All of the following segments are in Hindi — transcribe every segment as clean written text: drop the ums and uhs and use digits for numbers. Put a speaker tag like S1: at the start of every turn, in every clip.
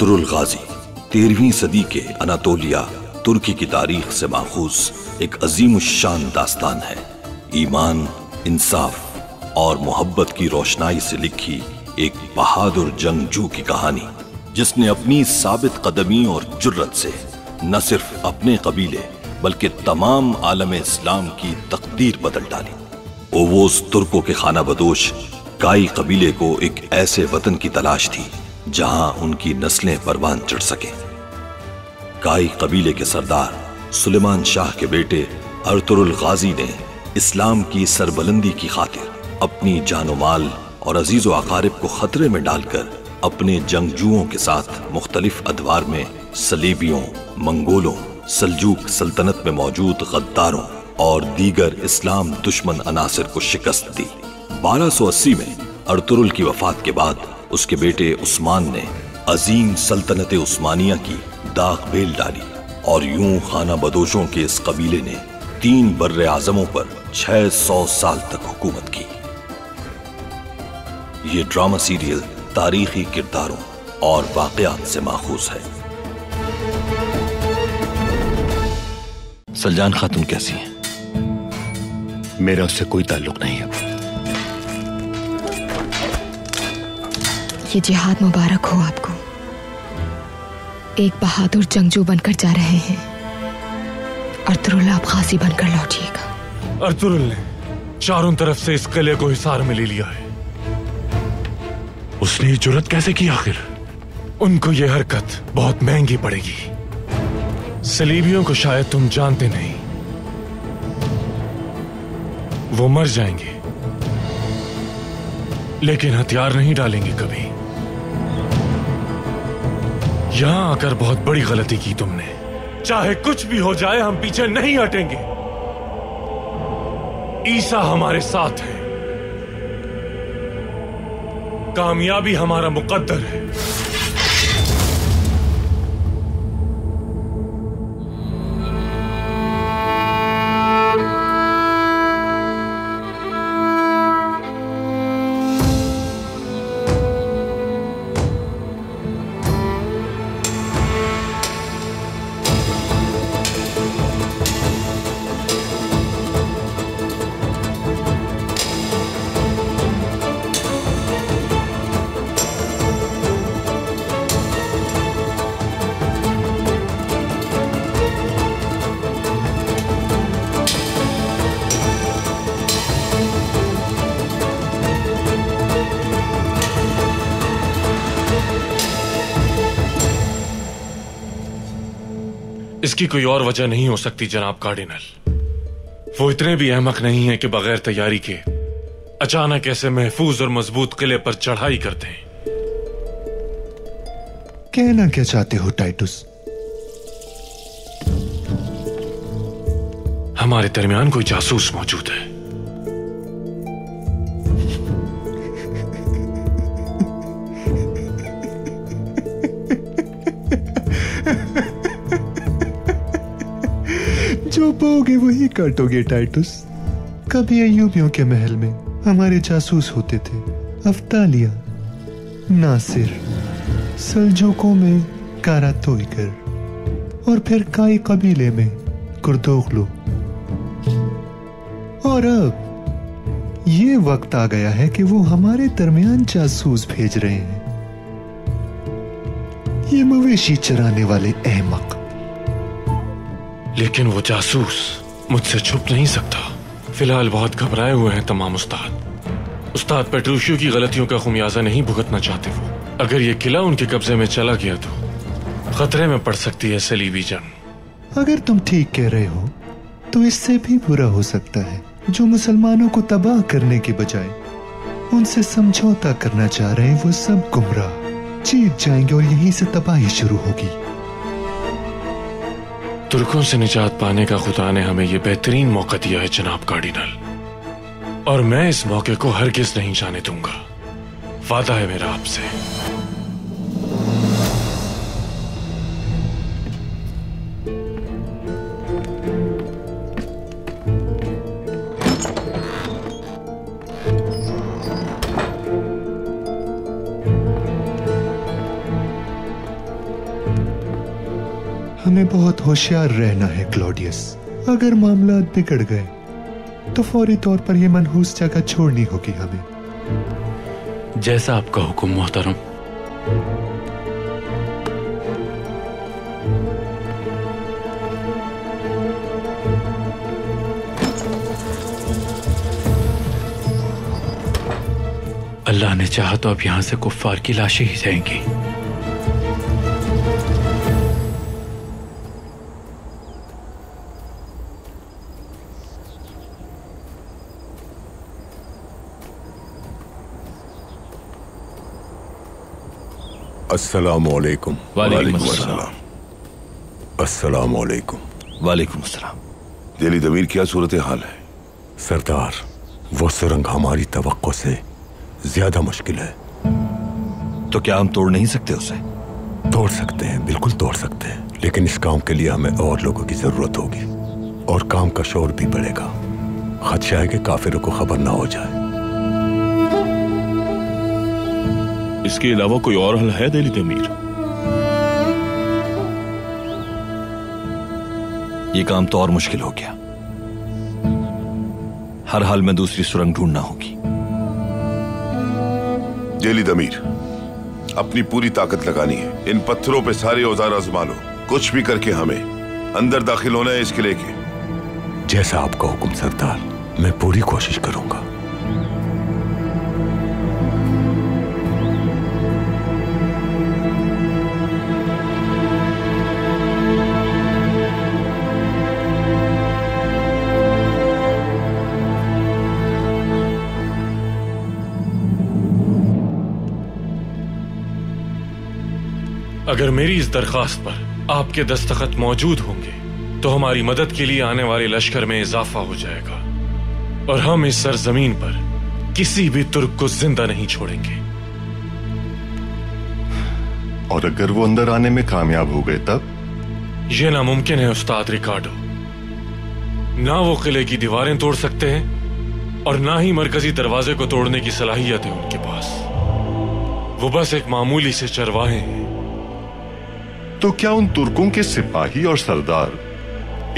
S1: अर्तुरुल गाजी 13वीं सदी के अनातोलिया तुर्की की तारीख से माखूज एक अजीम शान दास्तान है। ईमान, इंसाफ और मोहब्बत की रोशनाई से लिखी एक बहादुर जंगजू की कहानी, जिसने अपनी साबित कदमी और जुर्रत से न सिर्फ अपने कबीले बल्कि तमाम आलम इस्लाम की तकदीर बदल डाली। ओवोस तुर्कों के खाना बदोश काई कबीले को एक ऐसे वतन की तलाश थी जहां उनकी नस्लें परवान चढ़ सके। काई कबीले के सरदार सुलेमान शाह के बेटे अर्तुरुल गाजी ने इस्लाम की सरबलंदी की खातिर अपनी जानो माल और अजीजो अकारिब को खतरे में डालकर अपने जंगजुओं के साथ मुख्तलिफ अदवार में सलीबियों, मंगोलों, सल्जूक सल्तनत में मौजूद गद्दारों और दीगर इस्लाम दुश्मन अनासिर को शिकस्त दी। 1280 में अर्तुरुल की वफात के बाद उसके बेटे उस्मान ने अजीम सल्तनत उस्मानिया की दाग बेल डाली और यूं खाना बदोशों के इस कबीले ने 3 बर्रे आजमों पर 600 साल तक हुकूमत की। ये ड्रामा सीरियल तारीखी किरदारों और वाकयात से माखूज है। सलजान खातून कैसी हैं?
S2: मेरा उससे कोई ताल्लुक नहीं है।
S3: ये जिहाद मुबारक हो आपको। एक बहादुर जंगजू बनकर जा रहे हैं। अर्तुरुल आप गाजी बनकर लौटिएगा।
S4: अर्तुरुल ने चारों तरफ से इस किले को हिसार में ले लिया है। उसने ये जुर्रत कैसे की आखिर? उनको ये हरकत बहुत महंगी पड़ेगी। सलीबियों को शायद तुम जानते नहीं, वो मर जाएंगे लेकिन हथियार नहीं डालेंगे कभी। यहां आकर बहुत बड़ी गलती की तुमने। चाहे कुछ भी हो जाए हम पीछे नहीं हटेंगे। ईसा हमारे साथ है। कामयाबी हमारा मुकद्दर है। इसकी कोई और वजह नहीं हो सकती जनाब कार्डिनल। वो इतने भी अहमक नहीं है कि बगैर तैयारी के अचानक ऐसे महफूज और मजबूत किले पर चढ़ाई करते हैं।
S2: कहना क्या चाहते हो टाइटुस?
S4: हमारे दरमियान कोई जासूस मौजूद है।
S2: जो बोगे वही काटोगे टाइटुस। कभी अय्यूबियों के महल में हमारे जासूस होते थे। अफ्तालिया, नासिर, सल्जूकों में कारातोइकर और फिर काई कबीले में कुर्दोगलू। और अब ये वक्त आ गया है कि वो हमारे दरमियान जासूस भेज रहे हैं। ये मवेशी चराने वाले अहमक।
S4: लेकिन वो जासूस मुझसे छुप नहीं सकता। फिलहाल बहुत घबराए हुए हैं तमाम उस्ताद पेट्रूशियो की गलतियों का खुमियाजा नहीं भुगतना चाहते वो। अगर ये किला उनके कब्जे में चला गया तो खतरे में पड़ सकती है सलीबी जंग।
S2: अगर तुम ठीक कह रहे हो तो इससे भी बुरा हो सकता है। जो मुसलमानों को तबाह करने के बजाय उनसे समझौता करना चाह रहे हैं वो सब गुमराह जीत जाएंगे और यहीं से तबाही शुरू होगी।
S4: तुर्कों से निजात पाने का खुदा ने हमें यह बेहतरीन मौका दिया है जनाब कार्डिनल, और मैं इस मौके को हरगिज नहीं जाने दूंगा। वादा है मेरा आपसे।
S2: हमें बहुत होशियार रहना है क्लॉडियस। अगर मामला बिगड़ गए तो फौरी तौर पर यह मनहूस जगह छोड़नी होगी हमें।
S5: जैसा आपका हुक्म मोहतरम। अल्लाह ने चाहा तो अब यहां से कुफ्फार की लाशें ही जाएंगी।
S6: अस्सलामुअलैकुम।
S1: वालेकुम अस्सलाम।
S6: अस्सलामुअलैकुम।
S1: वालेकुम अस्सलाम।
S6: जेली दमीर, क्या सूरत हाल है? सरदार, वो सुरंग हमारी तवक्को से ज्यादा मुश्किल है।
S1: तो क्या हम तोड़ नहीं सकते उसे?
S6: तोड़ सकते हैं, बिल्कुल तोड़ सकते हैं, लेकिन इस काम के लिए हमें और लोगों की जरूरत होगी और काम का शोर भी बढ़ेगा। खदशा है कि काफिरों को खबर ना हो जाए।
S7: इसके अलावा कोई और हल है जेली दमीर?
S1: ये काम तो और मुश्किल हो गया। हर हाल में दूसरी सुरंग ढूंढना होगी।
S6: जेली दमीर, अपनी पूरी ताकत लगानी है। इन पत्थरों पे सारे औजार आजमा लो। कुछ भी करके हमें अंदर दाखिल होना है इस किले के। जैसा आपका हुक्म सरदार, मैं पूरी कोशिश करूंगा।
S4: अगर मेरी इस दरखास्त पर आपके दस्तखत मौजूद होंगे तो हमारी मदद के लिए आने वाले लश्कर में इजाफा हो जाएगा और हम इस सरजमीन पर किसी भी तुर्क को जिंदा नहीं छोड़ेंगे।
S8: और अगर वो अंदर आने में कामयाब हो गए तब?
S4: यह नामुमकिन है उस्ताद रिकार्डो। ना वो किले की दीवारें तोड़ सकते हैं और ना ही मरकजी दरवाजे को तोड़ने की सलाहियत है उनके पास। वो बस एक मामूली से चरवाहे हैं।
S8: तो क्या उन तुर्कों के सिपाही और सरदार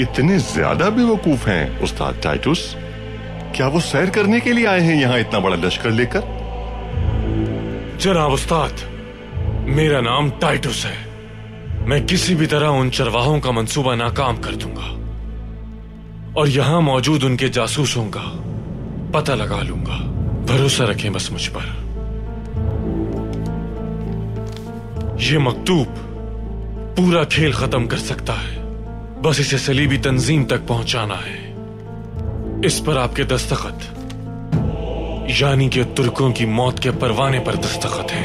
S8: इतने ज्यादा बेवकूफ हैं उस्ताद टाइटुस? क्या वो सैर करने के लिए आए हैं यहां इतना बड़ा लश्कर लेकर?
S4: जनाब उस्ताद, मेरा नाम टाइटुस है। मैं किसी भी तरह उन चरवाहों का मंसूबा नाकाम कर दूंगा और यहां मौजूद उनके जासूसों का पता लगा लूंगा। भरोसा रखें बस मुझ पर। यह मकतूब पूरा खेल खत्म कर सकता है। बस इसे सलीबी तंजीम तक पहुंचाना है। इस पर आपके दस्तखत, यानी कि तुर्कों की मौत के परवाने पर दस्तखत है।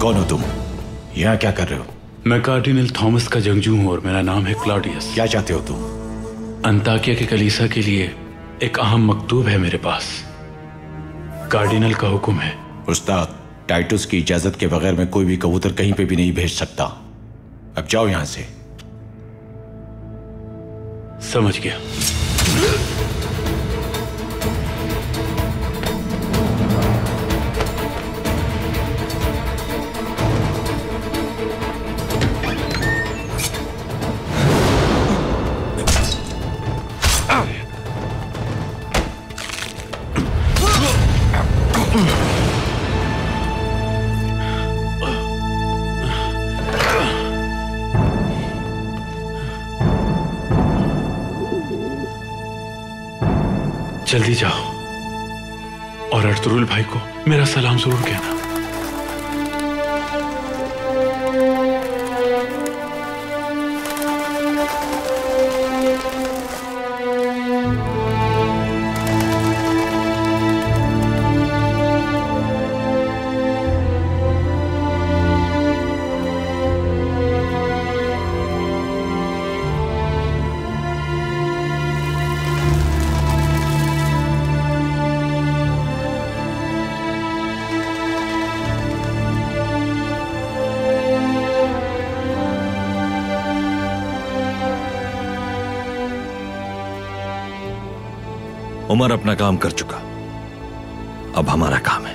S7: कौन हो तुम? यहाँ क्या कर रहे हो?
S5: मैं कार्डिनल थॉमस का जंगजू हूँ और मेरा नाम है क्लॉडियस।
S7: क्या चाहते हो तुम?
S5: अंताकिया के कलीसा के लिए एक अहम मकतूब है मेरे पास। कार्डिनल का हुक्म है।
S9: उस्ताद, टाइटस की इजाजत के बगैर मैं कोई भी कबूतर कहीं पे भी नहीं भेज सकता। अब जाओ यहां से।
S5: समझ गया। जल्दी जाओ और अर्तुरुल भाई को मेरा सलाम जरूर कहना।
S1: उमर अपना काम कर चुका, अब हमारा काम है।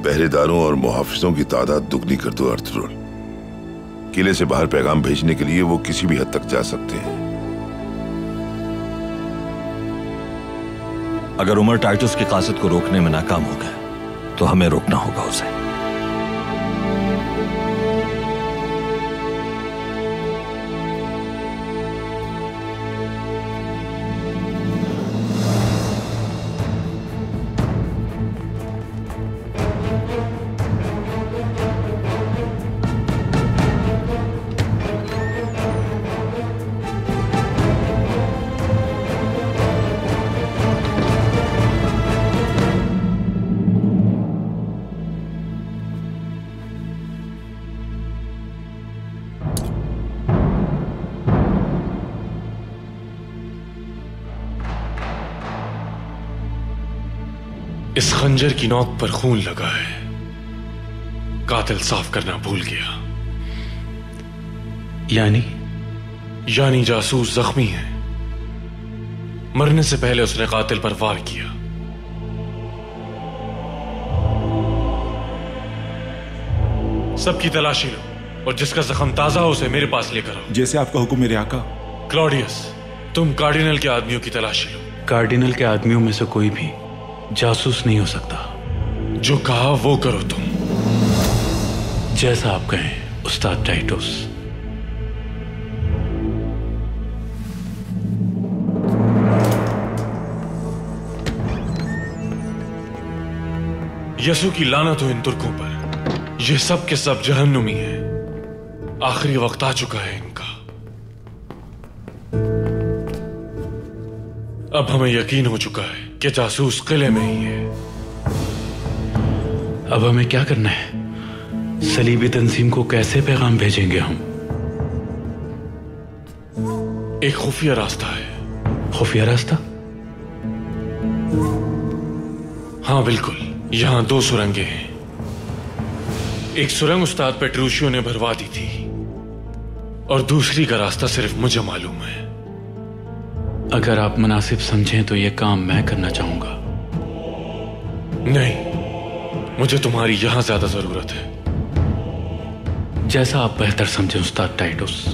S6: पहरेदारों और मुहाफिजों की तादाद दुगनी कर दो अर्तुरुल। किले से बाहर पैगाम भेजने के लिए वो किसी भी हद तक जा सकते हैं।
S1: अगर उमर टाइटस की कासिद को रोकने में नाकाम हो गए तो हमें रोकना होगा उसे।
S4: इस खंजर की नोक पर खून लगा है। कातिल साफ करना भूल गया। यानी जासूस जख्मी है। मरने से पहले उसने कातिल पर वार किया। सबकी तलाशी लो और जिसका जख्म ताजा हो उसे मेरे पास लेकर आओ।
S9: जैसे आपका हुक्म मेरे आका।
S4: क्लॉडियस, तुम कार्डिनल के आदमियों की तलाशी लो।
S5: कार्डिनल के आदमियों में से कोई भी जासूस नहीं हो सकता।
S4: जो कहा वो करो तुम।
S5: जैसा आप कहें उस्ताद टाइटस।
S4: यसु की लानत हो इन तुर्कों पर। ये सब के सब जहन्नुमी है। आखिरी वक्त आ चुका है इनका। अब हमें यकीन हो चुका है कि जासूस किले में ही है।
S5: अब हमें क्या करना है? सलीबी तंजीम को कैसे पैगाम भेजेंगे हम?
S4: एक खुफिया रास्ता है।
S5: खुफिया रास्ता?
S4: हाँ बिल्कुल, यहां दो सुरंगें हैं। एक सुरंग उस्ताद पेट्रूशियो ने भरवा दी थी और दूसरी का रास्ता सिर्फ मुझे मालूम है।
S5: अगर आप मुनासिब समझें तो यह काम मैं करना चाहूंगा।
S4: नहीं, मुझे तुम्हारी यहां ज्यादा जरूरत है।
S5: जैसा आप बेहतर समझें उस्ताद टाइटस।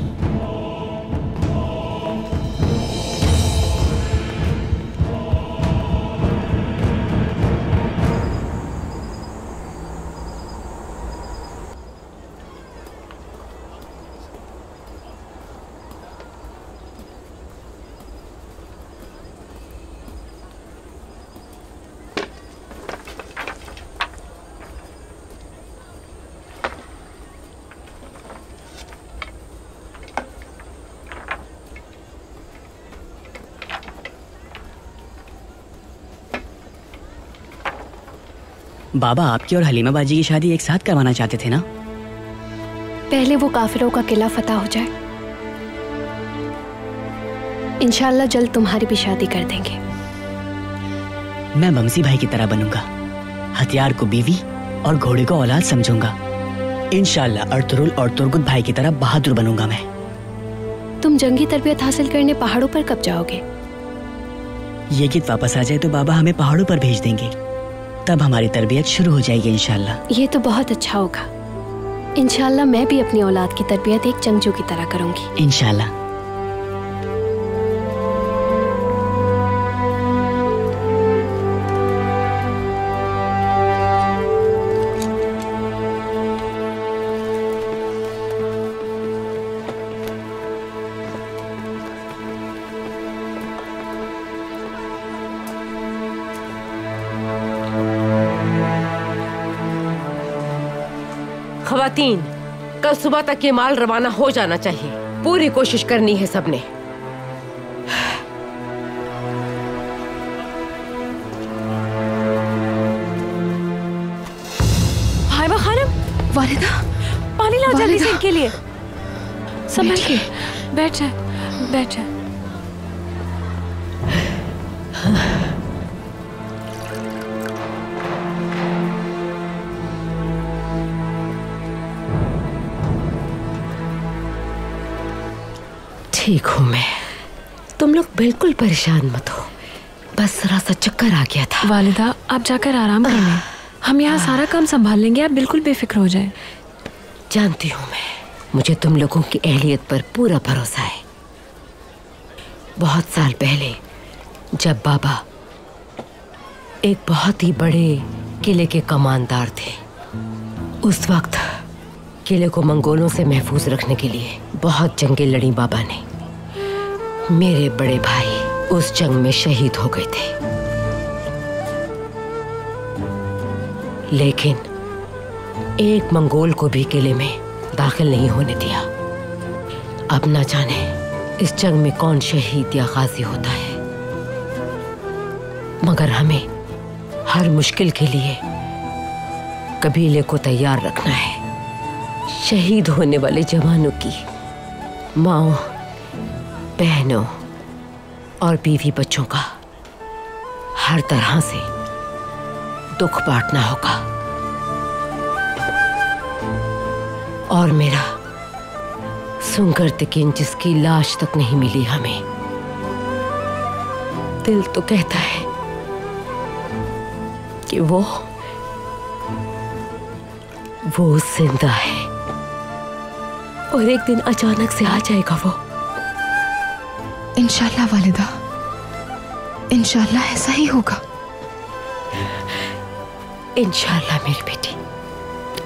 S10: बाबा आपकी और हलीमा बाजी की शादी एक साथ करवाना चाहते थे ना?
S3: पहले वो काफिरों का किला फतह हो जाए,
S11: इंशाल्लाह जल्द तुम्हारी भी शादी कर देंगे।
S10: मैं बमसी भाई की तरह बनूंगा, हथियार को बीवी और घोड़े को औलाद समझूंगा। इंशाल्लाह अर्तुरुल और तुर्गुत भाई की तरह बहादुर बनूंगा मैं।
S11: तुम जंगी तरबियत हासिल करने पहाड़ों पर कब जाओगे?
S10: ये गीत वापस आ जाए तो बाबा हमें पहाड़ों पर भेज देंगे, तब हमारी तरबियत शुरू हो जाएगी इंशाल्लाह।
S11: ये तो बहुत अच्छा होगा। इंशाल्लाह मैं भी अपनी औलाद की तरबियत एक जंगजू की तरह करूंगी।
S10: इंशाल्लाह।
S12: ख़वातीन, कल सुबह तक ये माल रवाना हो जाना चाहिए। पूरी कोशिश करनी है सबने।
S11: हाइबा खानम,
S3: वालिदा,
S11: पानी लाओ जल्दी से इनके लिए।
S3: संभल के
S11: बैठ जाए, बैठ जाए।
S12: ठीक हूँ मैं, तुम लोग बिल्कुल परेशान मत हो, बस जरा सा चक्कर आ गया था।
S11: वालिदा आप जाकर आराम कर लें, हम यहाँ सारा काम संभाल लेंगे, आप बिल्कुल बेफिक्र हो जाएं।
S12: जानती हूँ मैं, मुझे तुम लोगों की अहलियत पर पूरा भरोसा है। बहुत साल पहले जब बाबा एक बहुत ही बड़े किले के कमानदार थे, उस वक्त किले को मंगोलों से महफूज रखने के लिए बहुत जंगें लड़ी बाबा ने। मेरे बड़े भाई उस जंग में शहीद हो गए थे, लेकिन एक मंगोल को भी किले में दाखिल नहीं होने दिया। अब न जाने इस जंग में कौन शहीद या गाजी होता है, मगर हमें हर मुश्किल के लिए कबीले को तैयार रखना है। शहीद होने वाले जवानों की माओ, बहनों और बीवी बच्चों का हर तरह से दुख बांटना होगा। और मेरा सुनकर तकिन जिसकी लाश तक नहीं मिली हमें, दिल तो कहता है कि वो जिंदा है और एक दिन अचानक से आ जाएगा वो।
S3: इंशाल्लाह वालिदा, इंशाल्लाह ऐसा ही होगा।
S12: इंशाल्लाह मेरी बेटी,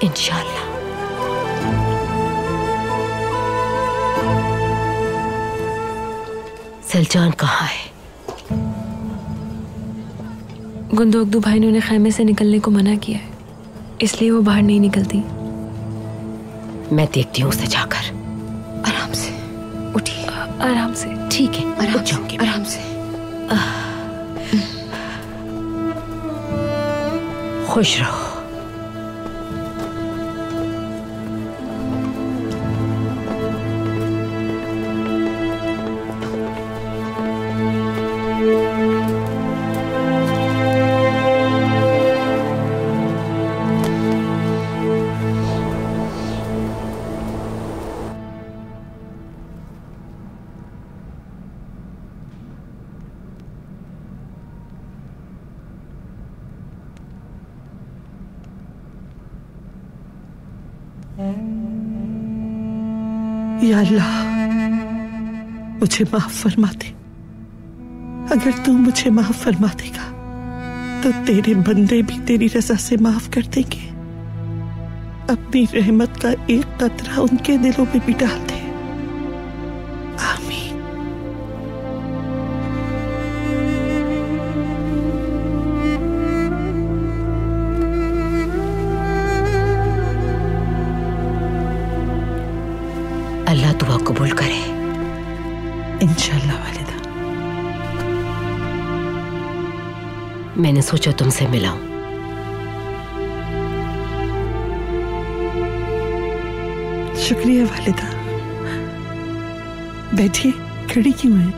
S12: इंशाल्लाह। सलजान कहाँ है?
S11: गुंदोगदू भाई ने उन्हें खैमे से निकलने को मना किया है, इसलिए वो बाहर नहीं निकलती।
S12: मैं देखती हूँ उसे जाकर।
S3: आराम से उठिए,
S11: आराम से।
S12: ठीक है,
S3: आराम से, आराम से।
S12: खुश रहो।
S13: या अल्लाह, मुझे माफ फरमा दे। अगर तू मुझे माफ फरमा देगा तो तेरे बंदे भी तेरी रजा से माफ कर देंगे। अपनी रहमत का एक कतरा उनके दिलों में भी डाल दे। आमीन।
S12: अल्लाह दुआ कबूल करे।
S13: इंशाल्लाह वालिदा।
S12: मैंने सोचा तुमसे मिलाऊं।
S13: शुक्रिया वालिदा। बैठिए, खड़ी क्यों है?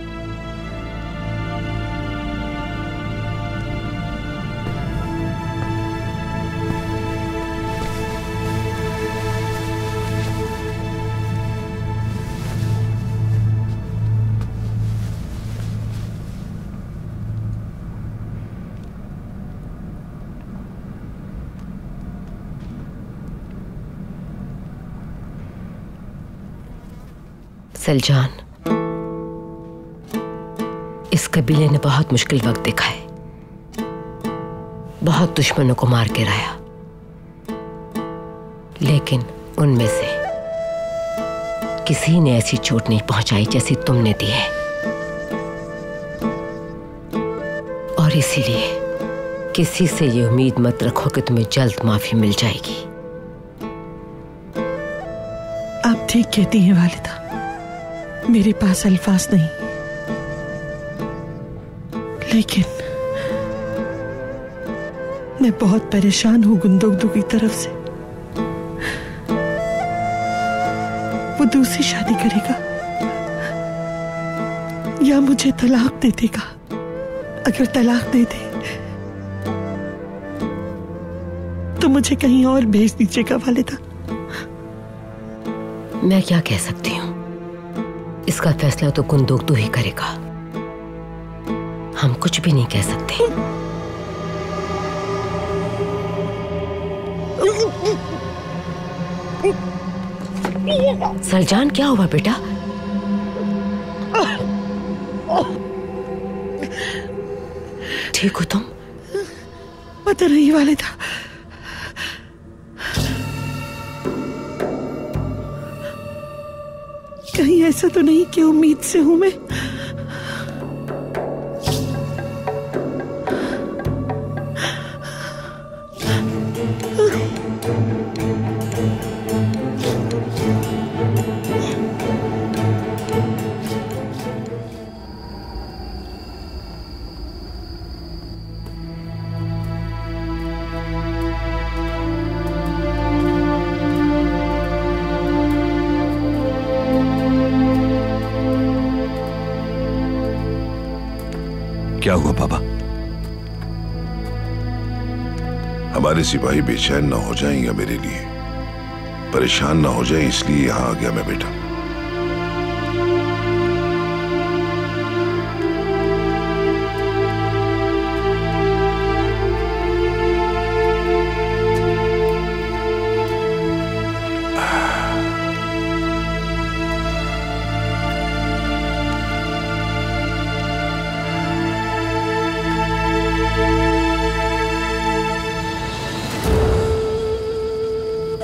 S12: सलजान, इस कबीले ने बहुत मुश्किल वक्त देखा है, बहुत दुश्मनों को मार के रहा, लेकिन उनमें से किसी ने ऐसी चोट नहीं पहुंचाई जैसी तुमने दी है। और इसीलिए किसी से ये उम्मीद मत रखो कि तुम्हें जल्द माफी मिल जाएगी।
S13: आप ठीक कहती हैं वालिदा, मेरे पास अल्फाज नहीं, लेकिन मैं बहुत परेशान हूं गुंदोगदू की तरफ से। वो दूसरी शादी करेगा या मुझे तलाक दे देगा। अगर तलाक दे दे तो मुझे कहीं और भेज दीजिएगा वालिदा।
S12: मैं क्या कह सकती हूँ, इसका फैसला तो गुंदोगदू ही करेगा, हम कुछ भी नहीं कह सकते। सलजान, क्या हुआ बेटा? ठीक हो तुम?
S13: पता नहीं वालिदा, कहीं ऐसा तो नहीं कि उम्मीद से हूं मैं।
S1: क्या हुआ बाबा?
S6: हमारे सिपाही बेचैन ना हो जाएंगे मेरे लिए, परेशान ना हो जाए, इसलिए यहां आ गया मैं बेटा।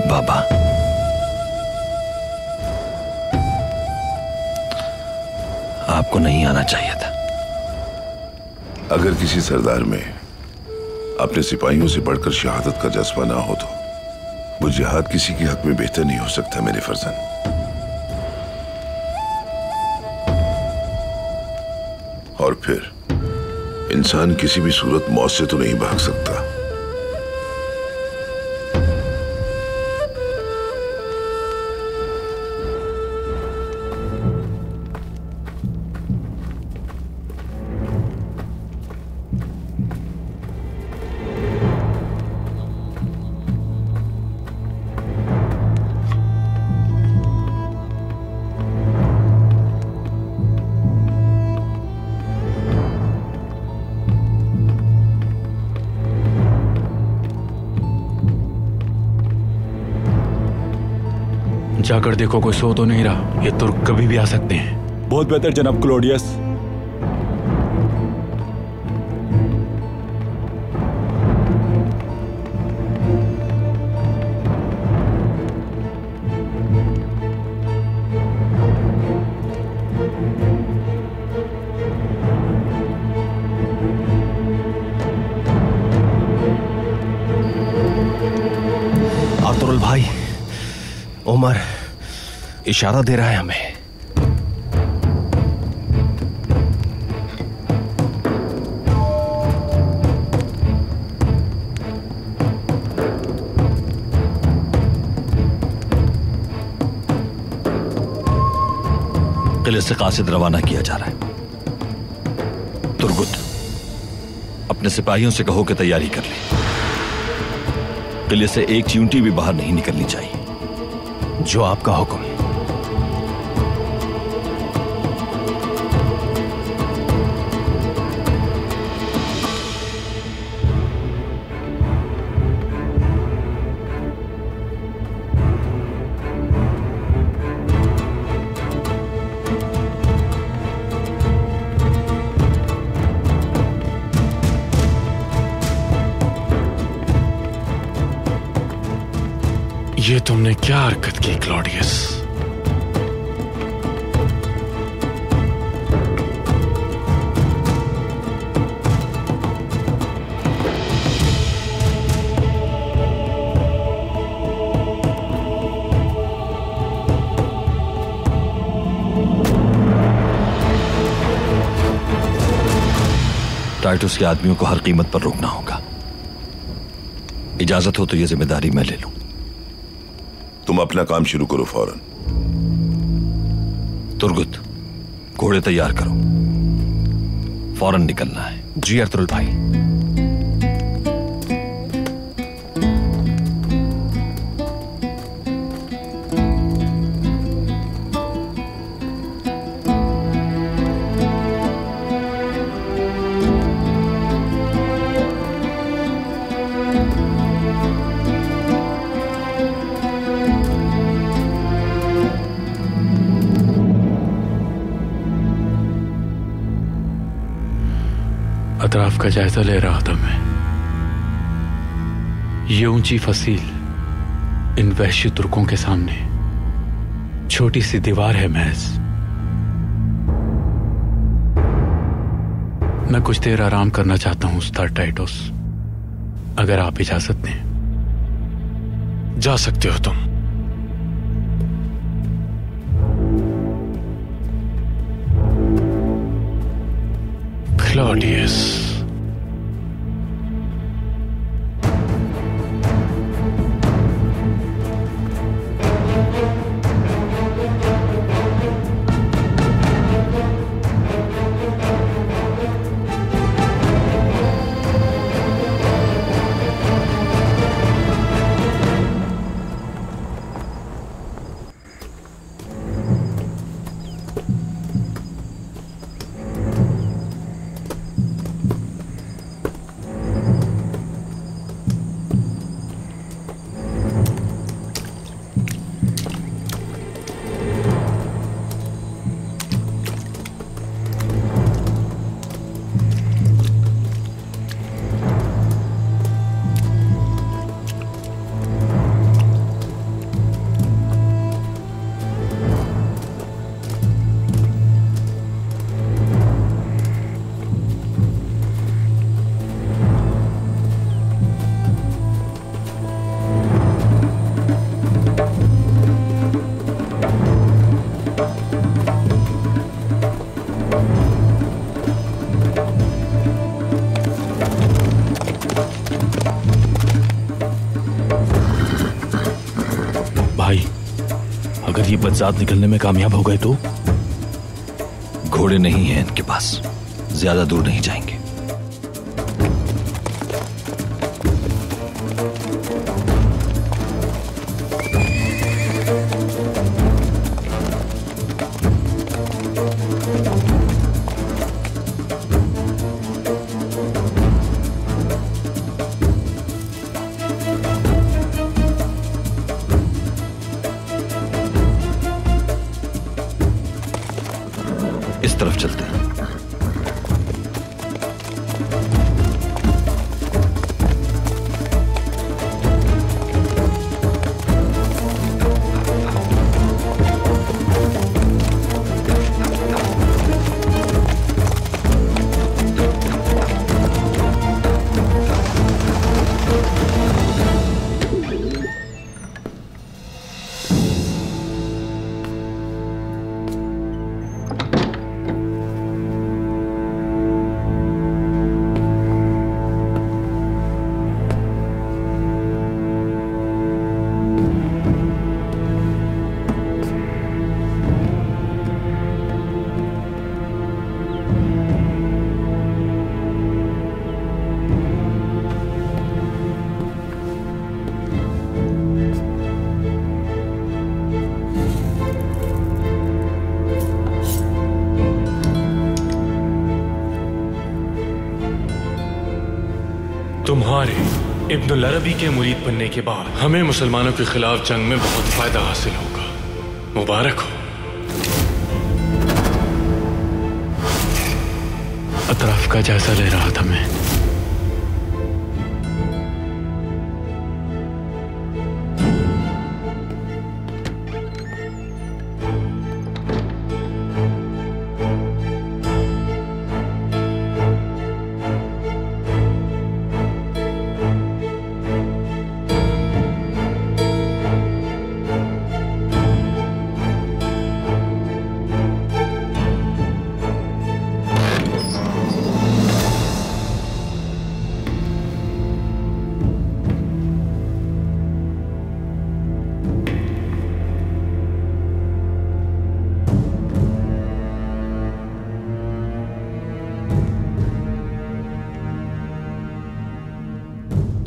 S1: बाबा, आपको नहीं आना चाहिए था।
S6: अगर किसी सरदार में अपने सिपाहियों से बढ़कर शहादत का जज्बा ना हो तो वो जिहाद किसी के हक में बेहतर नहीं हो सकता मेरे फर्जंद। और फिर इंसान किसी भी सूरत मौत से तो नहीं भाग सकता।
S5: जाकर देखो कोई सो तो नहीं रहा, ये तुर्क कभी भी आ सकते हैं।
S7: बहुत बेहतर जनाब क्लोडियस।
S14: आर्तुरुल भाई, उमर इशारा दे रहा है हमें।
S1: किले से कासिद रवाना किया जा रहा है। तुर्गुत, अपने सिपाहियों से कहो कि तैयारी कर ले। किले से एक चींटी भी बाहर नहीं निकलनी चाहिए।
S14: जो आपका हुक्म।
S4: ये तुमने क्या हरकत की क्लॉडियस?
S1: टाइटस के आदमियों को हर कीमत पर रोकना होगा। इजाजत हो तो यह जिम्मेदारी मैं ले लूं।
S6: तुम अपना काम शुरू करो फौरन।
S1: तुर्गुत, घोड़े तैयार करो, फौरन निकलना है।
S14: जी अर्तुरुल भाई।
S5: अतराफ का जायजा ले रहा था मैं। ये ऊंची फसील इन वहशी तुर्कों के सामने छोटी सी दीवार है महज। मैं कुछ देर आराम करना चाहता हूं उस्ताद टाइटस, अगर आप इजाजत दें।
S4: जा सकते हो तुम। क्लॉडियस,
S7: अगर ये बदजात निकलने में कामयाब हो गए तो?
S1: घोड़े नहीं हैं इनके पास, ज्यादा दूर नहीं जाएंगे। इस तरफ चलते हैं।
S4: तुम्हारे इब्न अरबी के मुरीद बनने के बाद हमें मुसलमानों के खिलाफ जंग में बहुत फायदा हासिल होगा। मुबारक हो।
S5: अतराफ का जायजा ले रहा था मैं।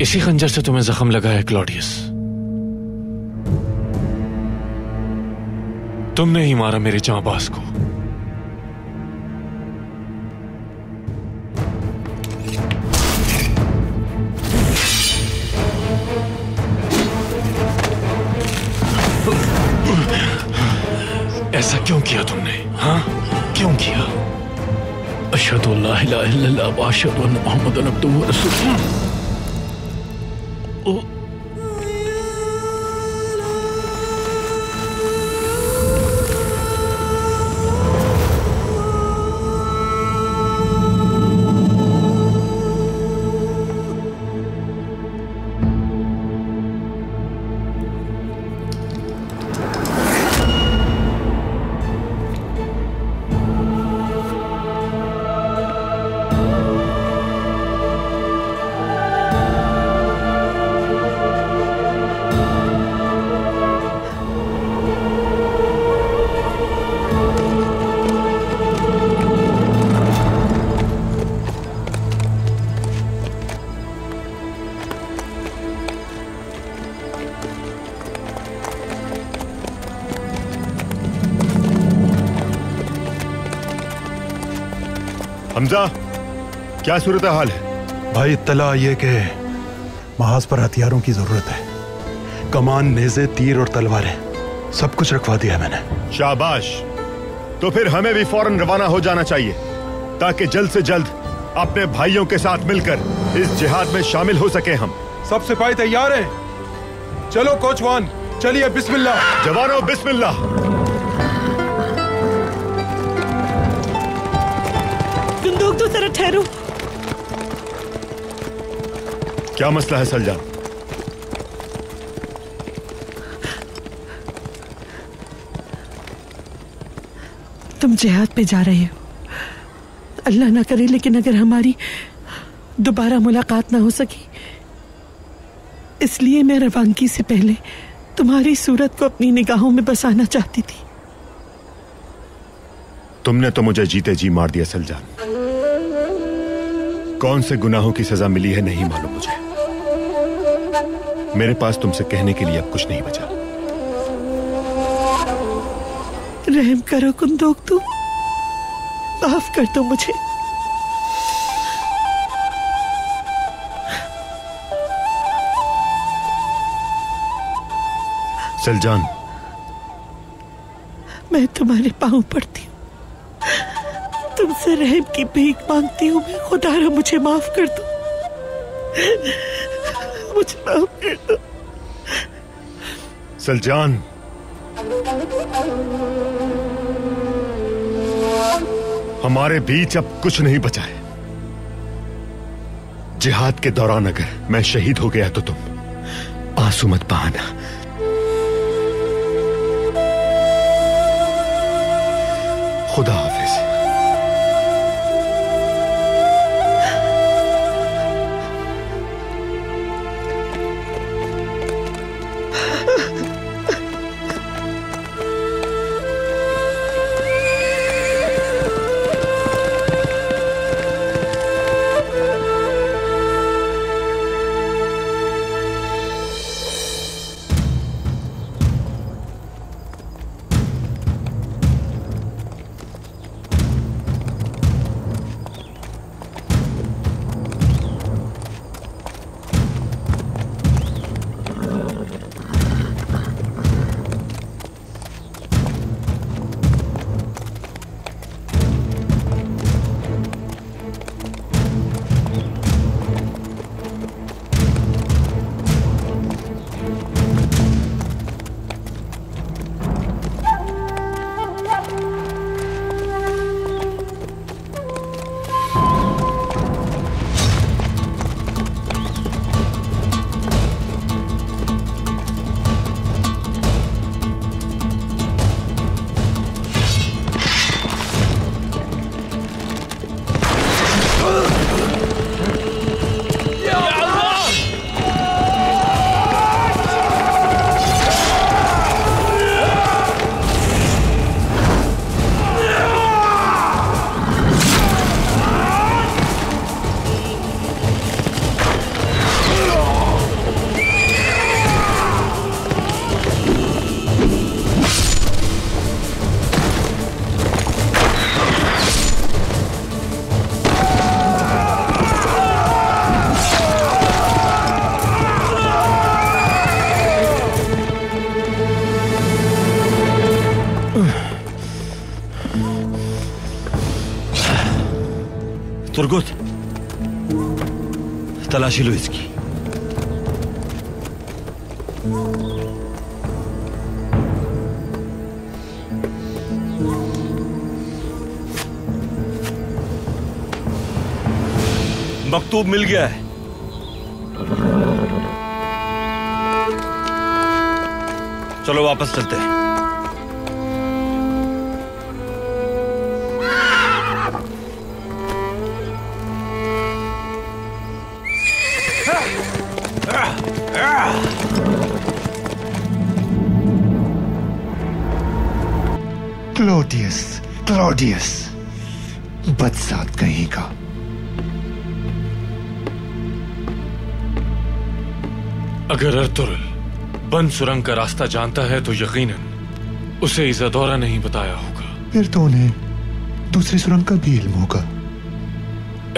S4: इसी खंजर से तुम्हें जख्म लगा है क्लॉडियस। तुमने ही मारा मेरे जांबाज को। ऐसा क्यों किया तुमने? हाँ, क्यों किया?
S5: अशहदु अल्ला इलाहा इल्लल्लाह व अशहदु अन्ना मुहम्मदन अब्दुहु व रसूलुहु।
S15: हमजा, क्या सूरत हाल है?
S16: भाई इत्तला ये कि महाज पर हथियारों की जरूरत है। कमान, नेज़े, तीर और तलवारें सब कुछ रखवा दिया है मैंने।
S15: शाबाश। तो फिर हमें भी फौरन रवाना हो जाना चाहिए ताकि जल्द से जल्द अपने भाइयों के साथ मिलकर इस जिहाद में शामिल हो सके हम।
S16: सब सिपाही तैयार हैं? चलो कोचवान, चलिए बिस्मिल्लाह।
S15: जवानों बिस्मिल्लाह।
S13: बंदूक दो, जरा ठहरो।
S15: क्या मसला है सलजान?
S13: तुम जिहाद पे जा रहे हो। अल्लाह ना करे लेकिन अगर हमारी दोबारा मुलाकात ना हो सकी, इसलिए मैं रवानगी से पहले तुम्हारी सूरत को अपनी निगाहों में बसाना चाहती थी।
S15: तुमने तो मुझे जीते जी मार दिया सलजान। कौन से गुनाहों की सजा मिली है नहीं मालूम मुझे। मेरे पास तुमसे कहने के लिए अब कुछ नहीं बचा।
S13: रहम करो कुंदोक, तुम माफ कर दो मुझे।
S15: सलजान,
S13: मैं तुम्हारे पांव पड़ती हूँ, तुमसे रहम की भीख मांगती हूँ। मैं खुदारा मुझे माफ कर दो, मुझे माफ कर दो।
S15: सलजान, हमारे बीच अब कुछ नहीं बचा है। जिहाद के दौरान अगर मैं शहीद हो गया तो तुम आंसू मत बहाना। खुदा हाफिज।
S1: तुर्गुत, तलाशी लो इसकी। मकतूब मिल गया है। चलो वापस चलते हैं।
S2: क्लॉडियस, क्लॉडियस, बदसात कहीं का।
S4: अगर अर्तुरुल बंद सुरंग का रास्ता जानता है तो यकीनन उसे इज़ादोरा नहीं बताया होगा।
S2: फिर तो उन्हें दूसरी सुरंग का भी इल्म होगा।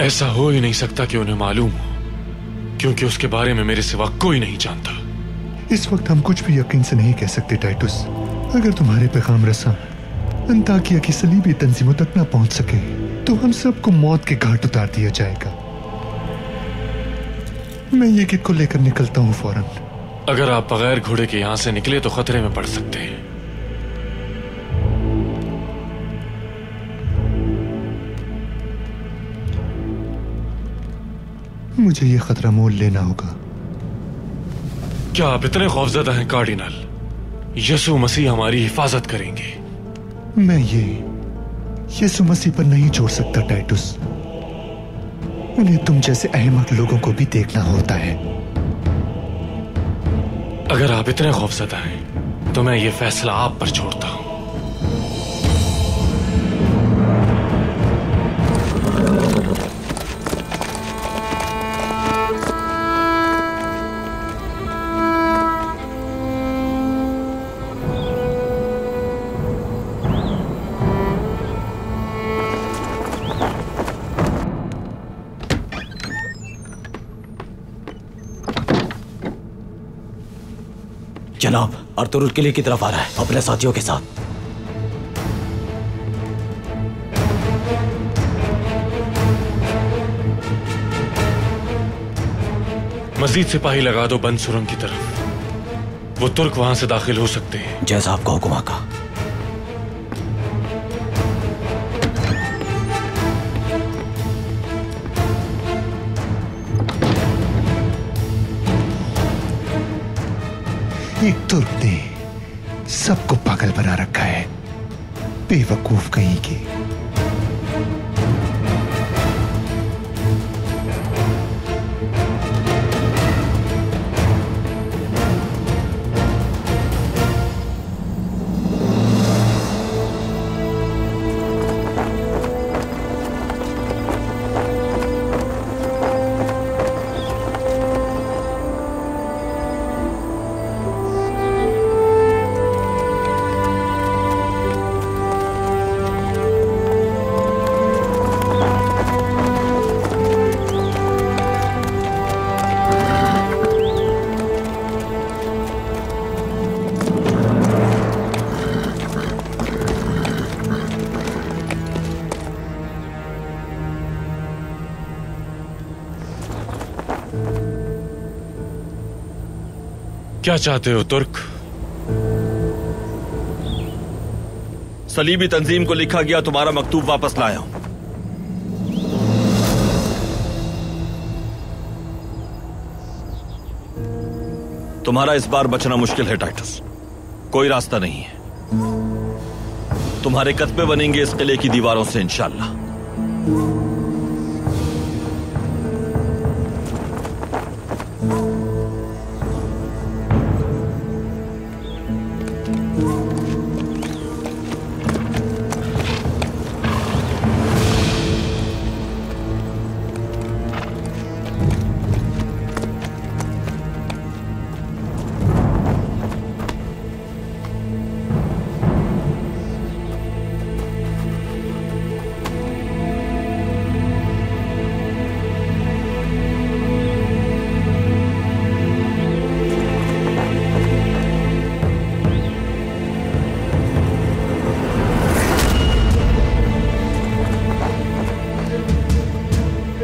S4: ऐसा हो ही नहीं सकता कि उन्हें मालूम हो, क्योंकि उसके बारे में मेरे सिवा कोई नहीं जानता।
S2: इस वक्त हम कुछ भी यकीन से नहीं कह सकते टाइटस। अगर तुम्हारे पैगाम रसा अंताकिया की सलीबी तंजीमों तक ना पहुंच सके तो हम सबको मौत के घाट उतार दिया जाएगा। मैं ये किट को लेकर निकलता हूँ फौरन।
S4: अगर आप बगैर घोड़े के यहां से निकले तो खतरे में पड़ सकते हैं।
S2: मुझे ये खतरा मोल लेना होगा।
S4: क्या आप इतने खौफजदा हैं कार्डिनल? यसु मसीह हमारी हिफाजत करेंगे।
S2: मैं ये यसु मसीह पर नहीं छोड़ सकता टाइटस। उन्हें तुम जैसे अहमक लोगों को भी देखना होता है।
S4: अगर आप इतने खौफजदा हैं तो मैं ये फैसला आप पर छोड़ता हूं।
S9: जनाब, अर्तुरुल किले की तरफ आ रहा है अपने साथियों के साथ।
S4: मजीद सिपाही लगा दो बंद सुरंग की तरफ। वो तुर्क वहां से दाखिल हो सकते हैं।
S9: जैसा आपका हुक्म आका।
S2: एक तुर्क ने सबको पागल बना रखा है, बेवकूफ कहीं के।
S4: क्या चाहते हो तुर्क?
S1: सलीबी तंजीम को लिखा गया तुम्हारा मकतूब वापस लाया हूं। तुम्हारा इस बार बचना मुश्किल है टाइटस। कोई रास्ता नहीं है। तुम्हारे कत्बे बनेंगे इस किले की दीवारों से इंशाअल्लाह।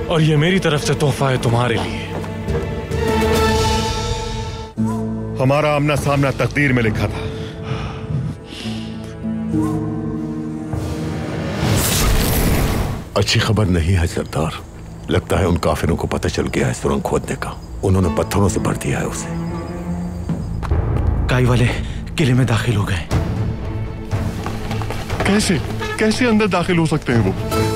S4: और ये मेरी तरफ से तोहफा है तुम्हारे लिए।
S15: हमारा आमना सामना तकदीर में लिखा था।
S17: अच्छी खबर नहीं है सरदार। लगता है उन काफिरों को पता चल गया है सुरंग खोदने का। उन्होंने पत्थरों से भर दिया है उसे।
S14: काई वाले किले में दाखिल हो गए।
S8: कैसे कैसे अंदर दाखिल हो सकते हैं वो?